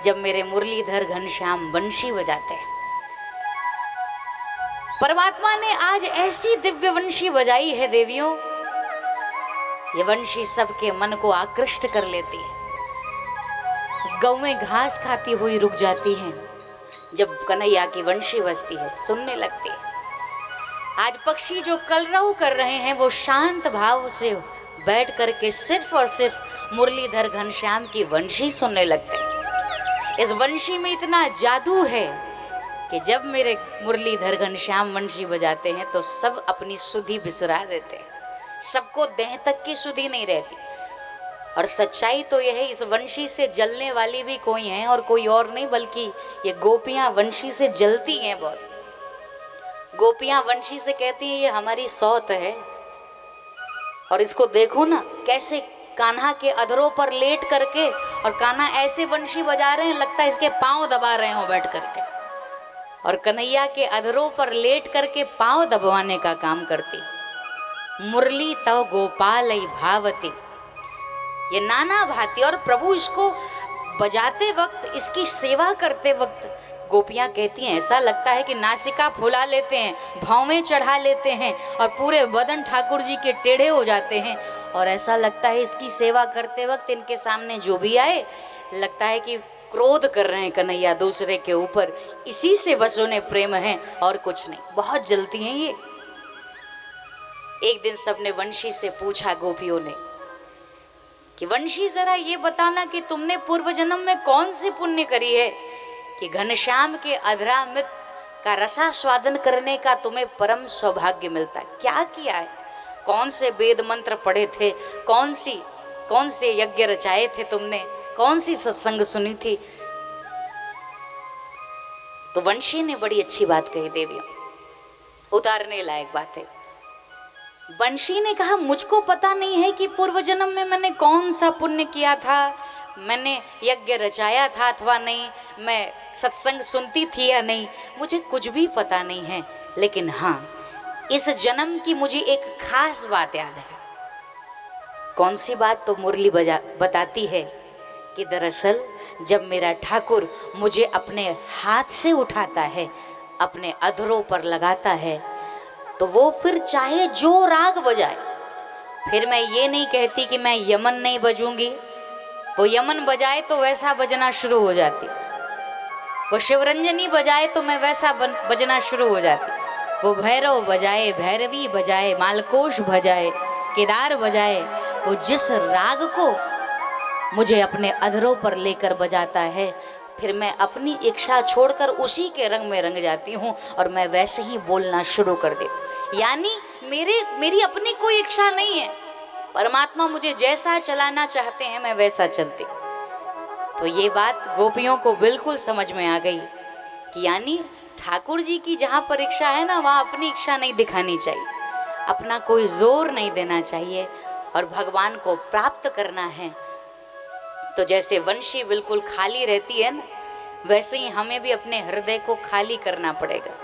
जब मेरे मुरलीधर घनश्याम वंशी बजाते हैं। परमात्मा ने आज ऐसी दिव्य वंशी बजाई है देवियों, ये वंशी सबके मन को आकृष्ट कर लेती है। गौएं घास खाती हुई रुक जाती हैं जब कन्हैया की वंशी बजती है, सुनने लगती है। आज पक्षी जो कलरव कर रहे हैं वो शांत भाव से बैठ करके सिर्फ और सिर्फ मुरलीधर घनश्याम की वंशी सुनने लगते हैं। इस वंशी में इतना जादू है कि जब मेरे मुरलीधर घनश्याम वंशी बजाते हैं तो सब अपनी सुधि बिसरा देते हैं, सबको देह तक की सुधि नहीं रहती। और सच्चाई तो यह है, इस वंशी से जलने वाली भी कोई है और कोई और नहीं, बल्कि ये गोपियां वंशी से जलती हैं बहुत। गोपियां वंशी से कहती हैं ये हमारी सौत है। और इसको देखो ना कैसे कान्हा के अधरों पर लेट करके, और कान्हा ऐसे वंशी बजा रहे हैं लगता है इसके पांव दबा रहे हो बैठ करके, और कन्हैया के अधरों पर लेट करके पांव दबवाने का काम करती। मुरली तव गोपाल भावती, ये नाना भांति। और प्रभु इसको बजाते वक्त, इसकी सेवा करते वक्त गोपियां कहती हैं ऐसा लगता है कि नासिका फुला लेते हैं, भौवें चढ़ा लेते हैं और पूरे बदन ठाकुर जी के टेढ़े हो जाते हैं। और ऐसा लगता है इसकी सेवा करते वक्त इनके सामने जो भी आए लगता है कि क्रोध कर रहे हैं कन्हैया दूसरे के ऊपर, इसी से बस उन्हें प्रेम है और कुछ नहीं। बहुत जलती हैं ये। एक दिन सबने वंशी से पूछा गोपियों ने कि वंशी जरा ये बताना कि तुमने पूर्व जन्म में कौन सी पुण्य करी है कि घनश्याम के अधरामृत का रसास्वादन करने का तुम्हें परम सौभाग्य मिलता है। क्या किया है, कौन से वेद मंत्र पढ़े थे, कौन से यज्ञ रचाए थे तुमने, कौन सी सत्संग सुनी थी। तो वंशी ने बड़ी अच्छी बात कही देवियों, उतारने लायक बात है। वंशी ने कहा मुझको पता नहीं है कि पूर्व जन्म में मैंने कौन सा पुण्य किया था, मैंने यज्ञ रचाया था अथवा नहीं, मैं सत्संग सुनती थी या नहीं, मुझे कुछ भी पता नहीं है। लेकिन हाँ, इस जन्म की मुझे एक खास बात याद है। कौन सी बात? तो मुरली बताती है कि दरअसल जब मेरा ठाकुर मुझे अपने हाथ से उठाता है, अपने अधरों पर लगाता है, तो वो फिर चाहे जो राग बजाए, फिर मैं ये नहीं कहती कि मैं यमन नहीं बजूंगी, वो यमन बजाए तो वैसा बजना शुरू हो जाती, वो शिवरंजनी बजाए तो मैं वैसा बजना शुरू हो जाती, वो भैरव बजाए, भैरवी बजाए, मालकोश बजाए, केदार बजाए, वो जिस राग को मुझे अपने अधरों पर लेकर बजाता है, फिर मैं अपनी इच्छा छोड़कर उसी के रंग में रंग जाती हूँ और मैं वैसे ही बोलना शुरू कर देती। यानी मेरी अपनी कोई इच्छा नहीं है, परमात्मा मुझे जैसा चलाना चाहते हैं मैं वैसा चलती। तो ये बात गोपियों को बिल्कुल समझ में आ गई कि यानी ठाकुर जी की जहाँ पर इच्छा है ना, वहाँ अपनी इच्छा नहीं दिखानी चाहिए, अपना कोई जोर नहीं देना चाहिए और भगवान को प्राप्त करना है। तो जैसे वंशी बिल्कुल खाली रहती है ना, वैसे ही हमें भी अपने हृदय को खाली करना पड़ेगा।